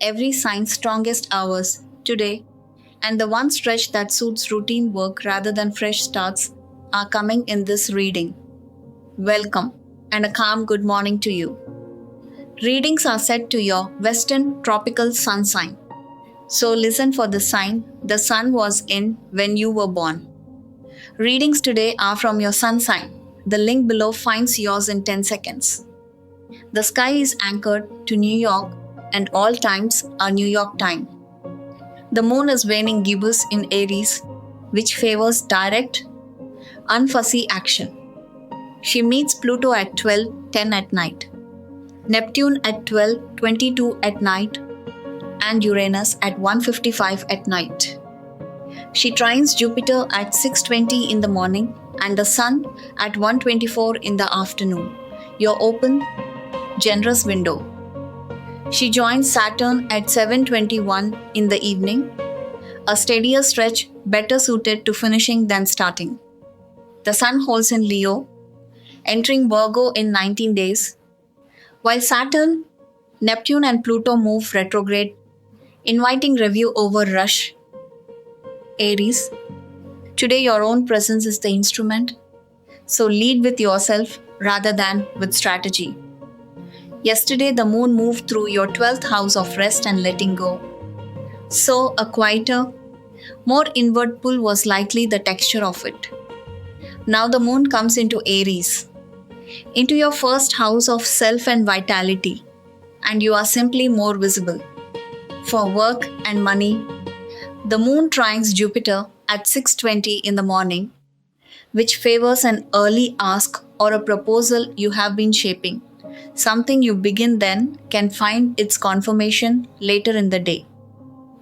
every sign's strongest hours today, and the one stretch that suits routine work rather than fresh starts are coming in this reading. Welcome, and a calm good morning to you. Readings are set to your Western tropical sun sign. So listen for the sign the sun was in when you were born. Readings today are from your sun sign. The link below finds yours in 10 seconds. The sky is anchored to New York, and all times are New York time. The moon is waning gibbous in Aries, which favors direct, unfussy action. She meets Pluto at 12:10 at night, Neptune at 12:22 at night, and Uranus at 1:55 at night. She trines Jupiter at 6:20 in the morning and the Sun at 1:24 in the afternoon, your open, generous window. She joins Saturn at 7:21 in the evening, a steadier stretch better suited to finishing than starting. The Sun holds in Leo, entering Virgo in 19 days, while Saturn, Neptune and Pluto move retrograde, inviting review over rush. Aries, today your own presence is the instrument, so lead with yourself rather than with strategy. Yesterday the moon moved through your 12th house of rest and letting go. So a quieter, more inward pull was likely the texture of it. Now the moon comes into Aries, into your first house of self and vitality, and you are simply more visible. For work and money, the moon trines Jupiter at 6:20 in the morning, which favors an early ask or a proposal you have been shaping. Something you begin then can find its confirmation later in the day.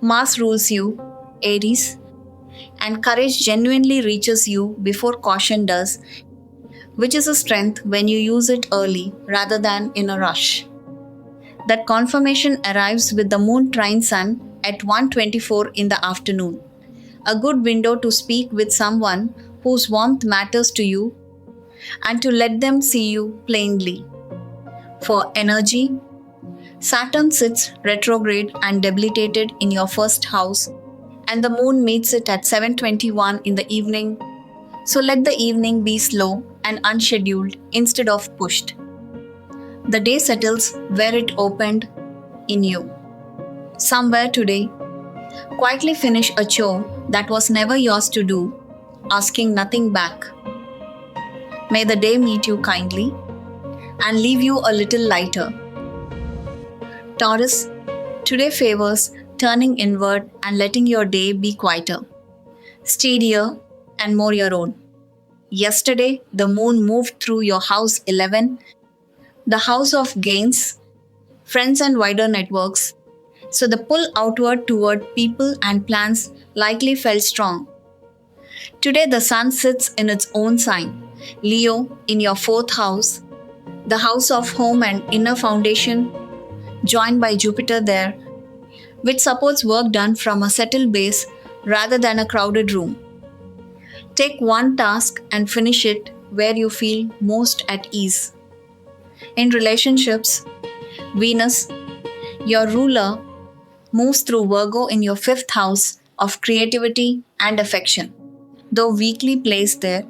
Mars rules you, Aries, and courage genuinely reaches you before caution does, which is a strength when you use it early rather than in a rush. That confirmation arrives with the moon trine Sun at 1:24 in the afternoon, a good window to speak with someone whose warmth matters to you and to let them see you plainly. For energy, Saturn sits retrograde and debilitated in your first house, and the moon meets it at 7:21 in the evening, so let the evening be slow and unscheduled instead of pushed. The day settles where it opened, in you. Somewhere today, quietly finish a chore that was never yours to do, asking nothing back. May the day meet you kindly and leave you a little lighter. Taurus, today favors turning inward and letting your day be quieter, steadier, and more your own. Yesterday, the moon moved through your house 11, the house of gains, friends, and wider networks, so the pull outward toward people and plans likely felt strong. Today, the Sun sits in its own sign, Leo, in your fourth house, the house of home and inner foundation, joined by Jupiter there, which supports work done from a settled base rather than a crowded room. Take one task and finish it where you feel most at ease. In relationships, Venus, your ruler, moves through Virgo in your fifth house of creativity and affection, though weakly placed there,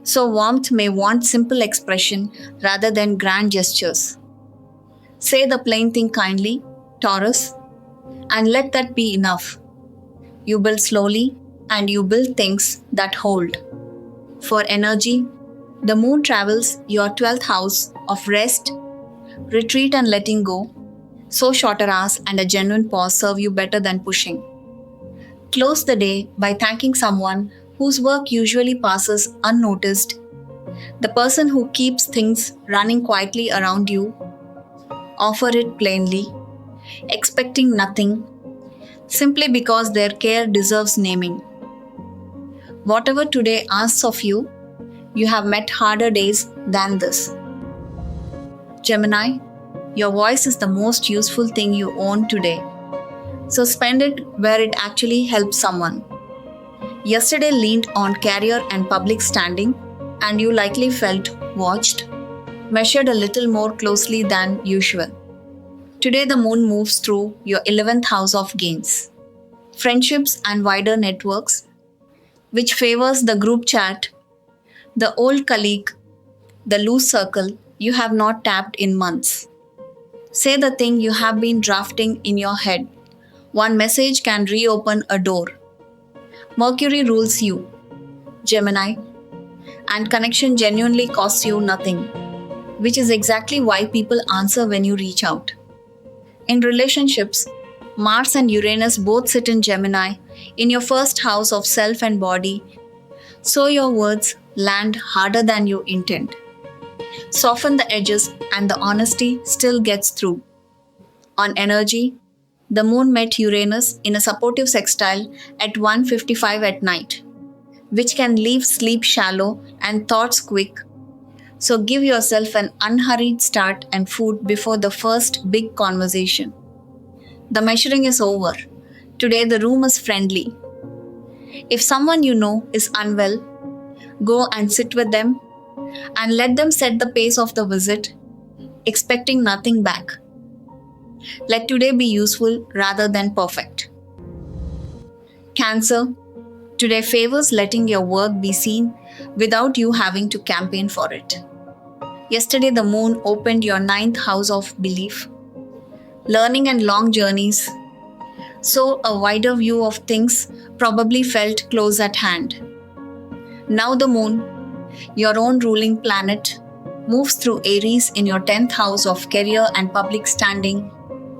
so warmth may want simple expression rather than grand gestures. Say the plain thing kindly, Taurus, and let that be enough. You build slowly and you build things that hold. For energy, the moon travels your 12th house of rest, retreat, and letting go, so shorter hours and a genuine pause serve you better than pushing. Close the day by thanking someone whose work usually passes unnoticed, the person who keeps things running quietly around you. Offer it plainly, expecting nothing, simply because their care deserves naming. Whatever today asks of you, you have met harder days than this. Gemini, your voice is the most useful thing you own today, so spend it where it actually helps someone. Yesterday leaned on career and public standing, and you likely felt watched, measured a little more closely than usual. Today, the moon moves through your 11th house of gains, friendships, and wider networks, which favors the group chat, the old colleague, the loose circle you have not tapped in months. Say the thing you have been drafting in your head. One message can reopen a door. Mercury rules you, Gemini, and connection genuinely costs you nothing, which is exactly why people answer when you reach out. In relationships, Mars and Uranus both sit in Gemini in your first house of self and body, so your words land harder than you intend. Soften the edges and the honesty still gets through. On energy, the moon met Uranus in a supportive sextile at 1:55 at night, which can leave sleep shallow and thoughts quick. So give yourself an unhurried start and food before the first big conversation. The measuring is over. Today the room is friendly. If someone you know is unwell, go and sit with them and let them set the pace of the visit, expecting nothing back. Let today be useful rather than perfect. Cancer, today favors letting your work be seen without you having to campaign for it. Yesterday, the moon opened your 9th house of belief, learning, and long journeys, so a wider view of things probably felt close at hand. Now, the moon, your own ruling planet, moves through Aries in your 10th house of career and public standing,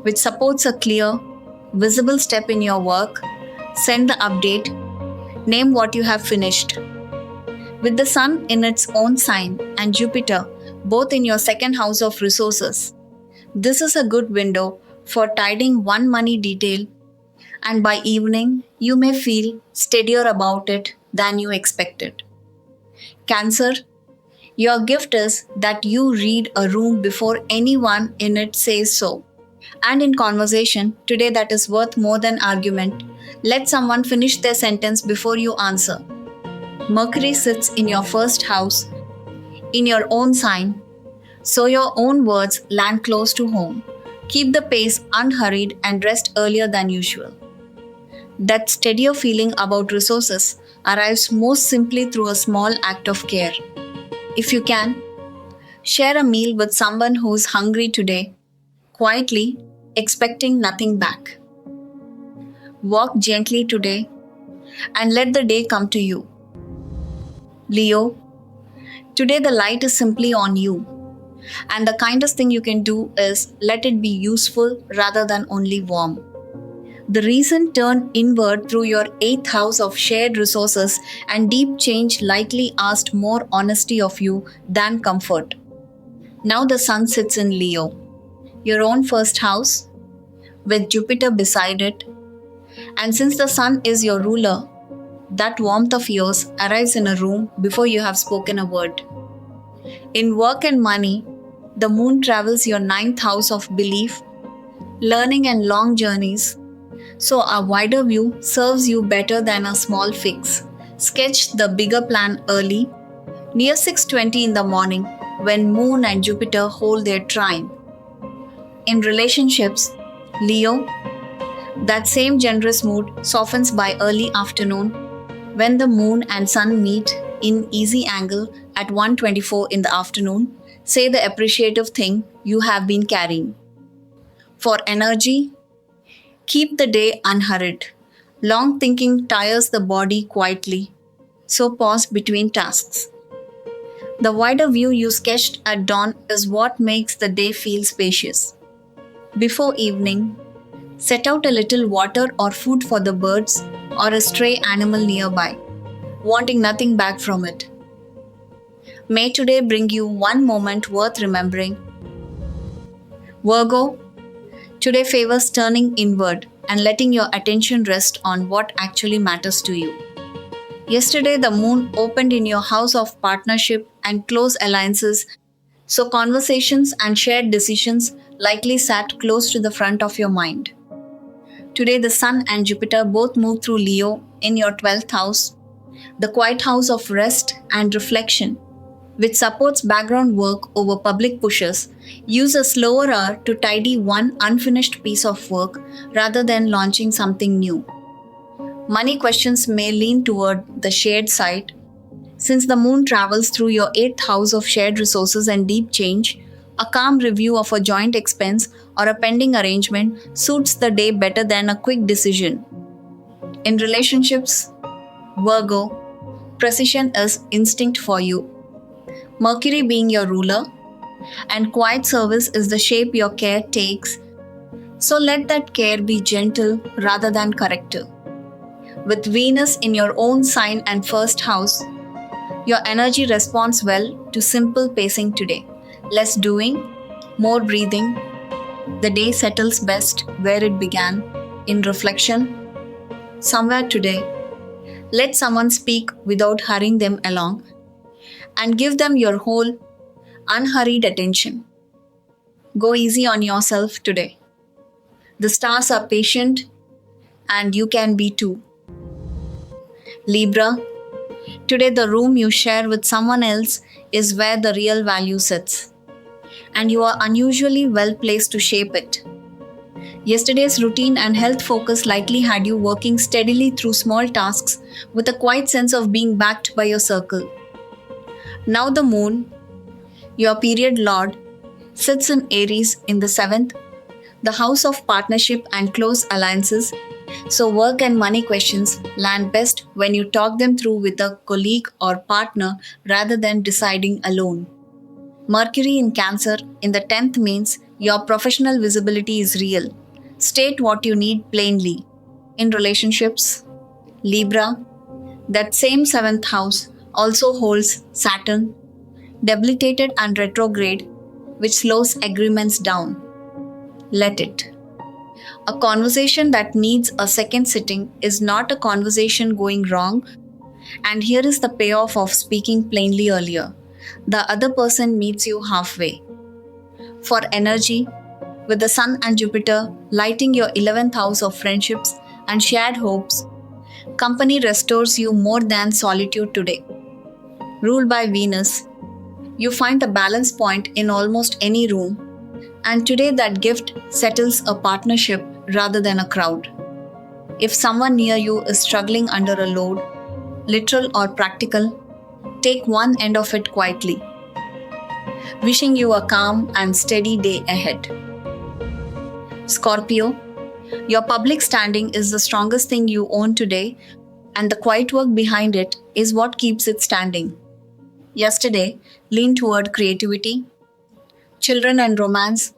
which supports a clear, visible step in your work. Send the update, name what you have finished. With the Sun in its own sign and Jupiter both in your 2nd house of resources, this is a good window for tidying one money detail, and by evening, you may feel steadier about it than you expected. Cancer, your gift is that you read a room before anyone in it says so. And in conversation, today that is worth more than argument. Let someone finish their sentence before you answer. Mercury sits in your 1st house, in your own sign, so your own words land close to home. Keep the pace unhurried and rest earlier than usual. That steadier feeling about resources arrives most simply through a small act of care. If you can, share a meal with someone who is hungry today, quietly, expecting nothing back. Walk gently today and let the day come to you. Leo, today the light is simply on you, and the kindest thing you can do is let it be useful rather than only warm. The reason turned inward through your 8th house of shared resources, and deep change likely asked more honesty of you than comfort. Now the Sun sits in Leo, your own 1st house, with Jupiter beside it. And since the Sun is your ruler, that warmth of yours arrives in a room before you have spoken a word. In work and money, the moon travels your 9th house of belief, learning, and long journeys, so a wider view serves you better than a small fix. Sketch the bigger plan early, near 6:20 in the morning, when Moon and Jupiter hold their trine. In relationships, Leo, that same generous mood softens by early afternoon, when the Moon and Sun meet in easy angle at 1:24 in the afternoon. Say the appreciative thing you have been carrying. For energy, keep the day unhurried. Long thinking tires the body quietly, so pause between tasks. The wider view you sketched at dawn is what makes the day feel spacious. Before evening, set out a little water or food for the birds or a stray animal nearby, wanting nothing back from it. May today bring you one moment worth remembering. Virgo, today favors turning inward and letting your attention rest on what actually matters to you. Yesterday, the moon opened in your house of partnership and close alliances, so conversations and shared decisions likely sat close to the front of your mind. Today, the Sun and Jupiter both move through Leo in your 12th house, the quiet house of rest and reflection, which supports background work over public pushes. Use a slower hour to tidy one unfinished piece of work rather than launching something new. Money questions may lean toward the shared side. Since the moon travels through your 8th house of shared resources and deep change, a calm review of a joint expense or a pending arrangement suits the day better than a quick decision. In relationships, Virgo, precision is instinct for you. Mercury being your ruler, and quiet service is the shape your care takes, so let that care be gentle rather than corrective. With Venus in your own sign and first house, your energy responds well to simple pacing today. Less doing, more breathing. The day settles best where it began, in reflection. Somewhere today, let someone speak without hurrying them along, and give them your whole, unhurried attention. Go easy on yourself today. The stars are patient, and you can be too. Libra, today the room you share with someone else is where the real value sits, and you are unusually well placed to shape it. Yesterday's routine and health focus likely had you working steadily through small tasks with a quiet sense of being backed by your circle. Now the moon, your period lord, sits in Aries in the 7th, the house of partnership and close alliances, so work and money questions land best when you talk them through with a colleague or partner rather than deciding alone. Mercury in Cancer in the 10th means your professional visibility is real. State what you need plainly. In relationships, Libra, that same 7th house also holds Saturn, debilitated and retrograde, which slows agreements down. Let it. A conversation that needs a second sitting is not a conversation going wrong, and here is the payoff of speaking plainly earlier. The other person meets you halfway. For energy, with the Sun and Jupiter lighting your 11th house of friendships and shared hopes, company restores you more than solitude today. Ruled by Venus, you find a balance point in almost any room, and today that gift settles a partnership rather than a crowd. If someone near you is struggling under a load, literal or practical, take one end of it quietly. Wishing you a calm and steady day ahead. Scorpio, your public standing is the strongest thing you own today, and the quiet work behind it is what keeps it standing. Yesterday, lean toward creativity, children and romance,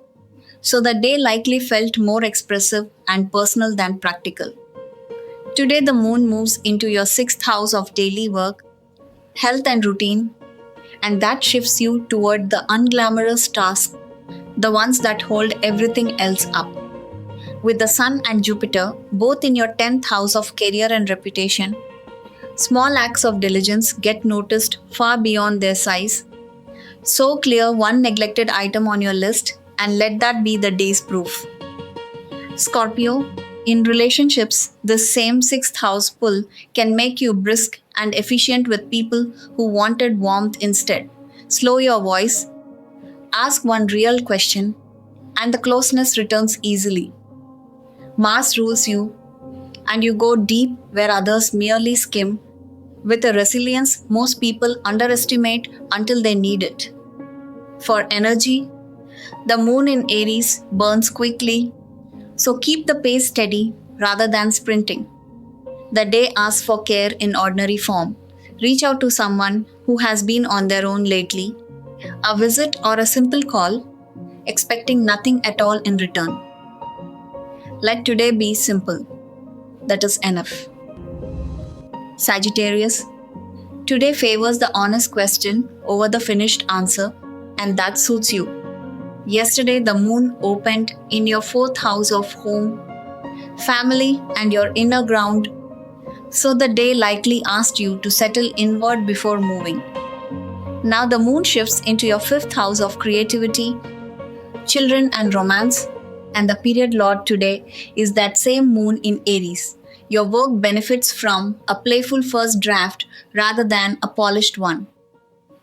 so the day likely felt more expressive and personal than practical. Today the moon moves into your 6th house of daily work, health and routine, and that shifts you toward the unglamorous tasks, the ones that hold everything else up. With the Sun and Jupiter both in your 10th house of career and reputation, small acts of diligence get noticed far beyond their size. So clear one neglected item on your list and let that be the day's proof. Scorpio, in relationships, this same 6th house pull can make you brisk and efficient with people who wanted warmth instead. Slow your voice, ask one real question, and the closeness returns easily. Mars rules you, and you go deep where others merely skim, with a resilience most people underestimate until they need it. For energy, the moon in Aries burns quickly, so keep the pace steady rather than sprinting. The day asks for care in ordinary form. Reach out to someone who has been on their own lately, a visit or a simple call, expecting nothing at all in return. Let today be simple. That is enough. Sagittarius, today favors the honest question over the finished answer, and that suits you. Yesterday, the moon opened in your 4th house of home, family, and your inner ground, so the day likely asked you to settle inward before moving. Now the moon shifts into your 5th house of creativity, children, and romance, and the period lord today is that same moon in Aries. Your work benefits from a playful first draft rather than a polished one.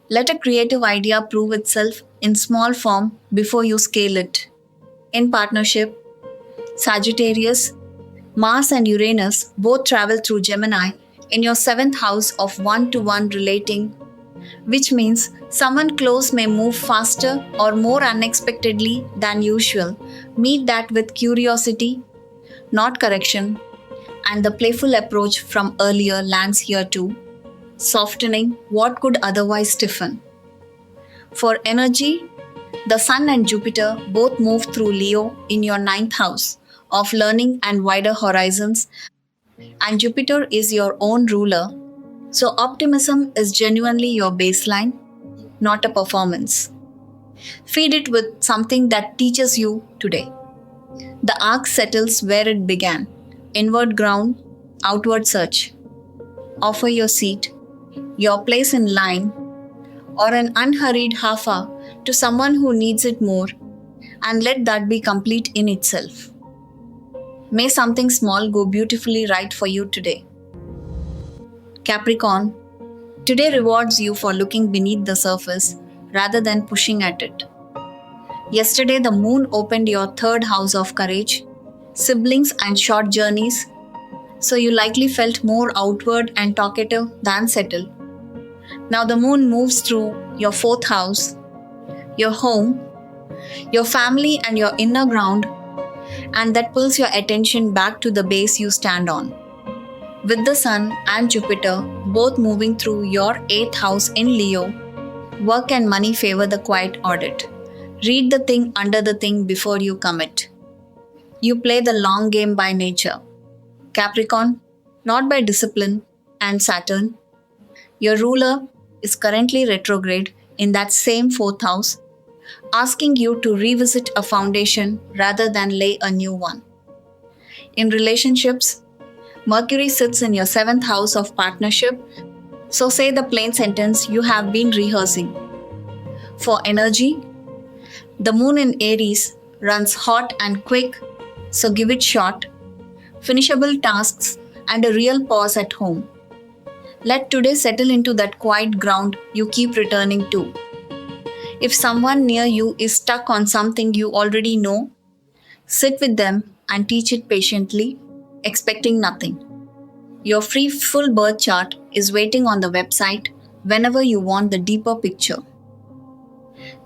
Let a creative idea prove itself in small form before you scale it. In partnership, Sagittarius, Mars and Uranus both travel through Gemini in your seventh house of one-to-one relating, which means someone close may move faster or more unexpectedly than usual. Meet that with curiosity, not correction, and the playful approach from earlier lands here too, softening what could otherwise stiffen. For energy, the Sun and Jupiter both move through Leo in your ninth house of learning and wider horizons, and Jupiter is your own ruler, so optimism is genuinely your baseline, not a performance. Feed it with something that teaches you today. The arc settles where it began, inward ground, outward search. Offer your seat, your place in line, or an unhurried half hour to someone who needs it more, and let that be complete in itself. May something small go beautifully right for you today. Capricorn, today rewards you for looking beneath the surface rather than pushing at it. Yesterday, the moon opened your third house of courage, siblings, and short journeys, so you likely felt more outward and talkative than settled. Now, the moon moves through your fourth house, your home, your family, and your inner ground, and that pulls your attention back to the base you stand on. With the Sun and Jupiter both moving through your eighth house in Leo, work and money favor the quiet audit. Read the thing under the thing before you commit. You play the long game by nature. Capricorn, not by discipline, and Saturn, your ruler, is currently retrograde in that same fourth house, asking you to revisit a foundation rather than lay a new one. In relationships, Mercury sits in your seventh house of partnership, so say the plain sentence you have been rehearsing. For energy, the moon in Aries runs hot and quick, so give it short, finishable tasks, and a real pause at home. Let today settle into that quiet ground you keep returning to. If someone near you is stuck on something you already know, sit with them and teach it patiently, expecting nothing. Your free full birth chart is waiting on the website whenever you want the deeper picture.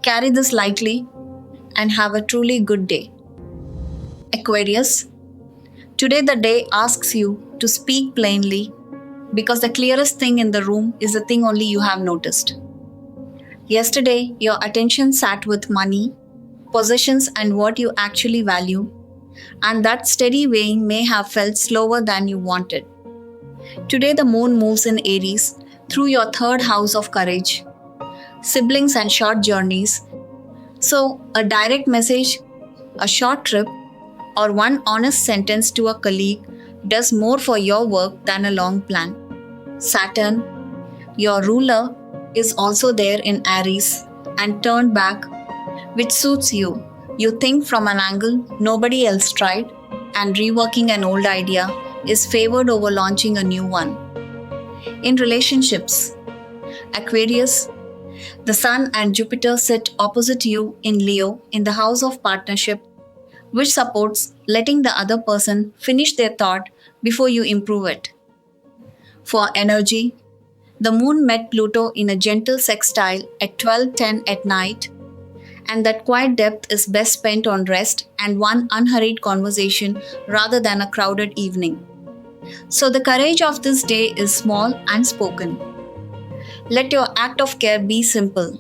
Carry this lightly and have a truly good day. Aquarius, today the day asks you to speak plainly because the clearest thing in the room is the thing only you have noticed. Yesterday, your attention sat with money, possessions, and what you actually value, and that steady weighing may have felt slower than you wanted. Today, the moon moves in Aries through your third house of courage, siblings, and short journeys. So, a direct message, a short trip, or one honest sentence to a colleague does more for your work than a long plan. Saturn, your ruler, is also there in Aries and turned back, which suits you. You think from an angle nobody else tried, and reworking an old idea is favored over launching a new one. In relationships, Aquarius, the Sun and Jupiter sit opposite you in Leo in the house of partnership, which supports letting the other person finish their thought before you improve it. For energy, the moon met Pluto in a gentle sextile at 12:10 at night, and that quiet depth is best spent on rest and one unhurried conversation rather than a crowded evening. So the courage of this day is small and spoken. Let your act of care be simple.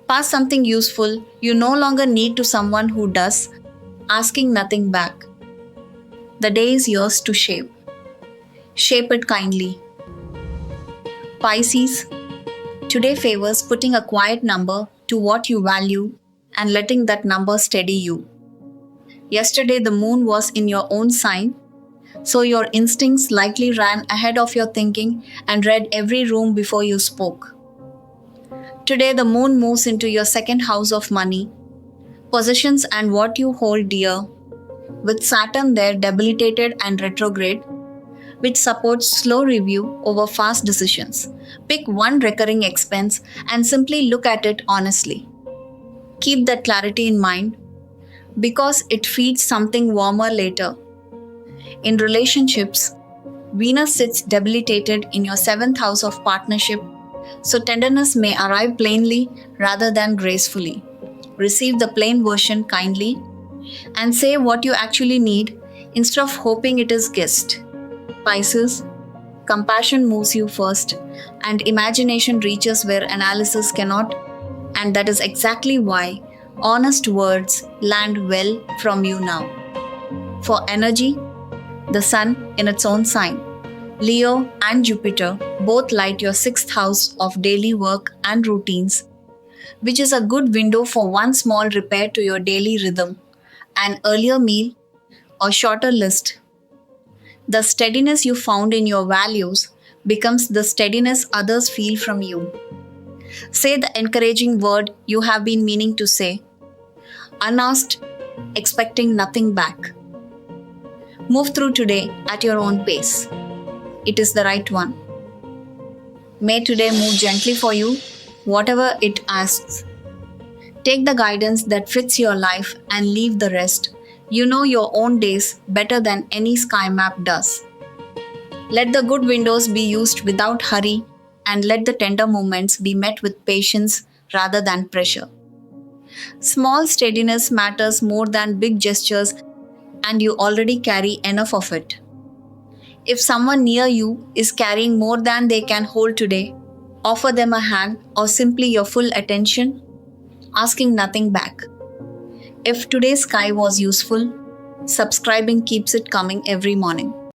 Pass something useful you no longer need to someone who does, asking nothing back. The day is yours to shape. Shape it kindly. Pisces, today favors putting a quiet number to what you value and letting that number steady you. Yesterday, the moon was in your own sign, so your instincts likely ran ahead of your thinking and read every room before you spoke. Today, the moon moves into your second house of money, possessions, and what you hold dear, with Saturn there debilitated and retrograde, which supports slow review over fast decisions. Pick one recurring expense and simply look at it honestly. Keep that clarity in mind because it feeds something warmer later. In relationships, Venus sits debilitated in your seventh house of partnership, so tenderness may arrive plainly rather than gracefully. Receive the plain version kindly and say what you actually need instead of hoping it is guessed. Pisces, compassion moves you first, and imagination reaches where analysis cannot, and that is exactly why honest words land well from you now. For energy, the Sun in its own sign, Leo and Jupiter both light your sixth house of daily work and routines, which is a good window for one small repair to your daily rhythm, an earlier meal, or shorter list. The steadiness you found in your values becomes the steadiness others feel from you. Say the encouraging word you have been meaning to say, unasked, expecting nothing back. Move through today at your own pace. It is the right one. May today move gently for you, whatever it asks. Take the guidance that fits your life and leave the rest. You know your own days better than any sky map does. Let the good windows be used without hurry, and let the tender moments be met with patience rather than pressure. Small steadiness matters more than big gestures, and you already carry enough of it. If someone near you is carrying more than they can hold today, offer them a hand or simply your full attention, asking nothing back. If today's sky was useful, subscribing keeps it coming every morning.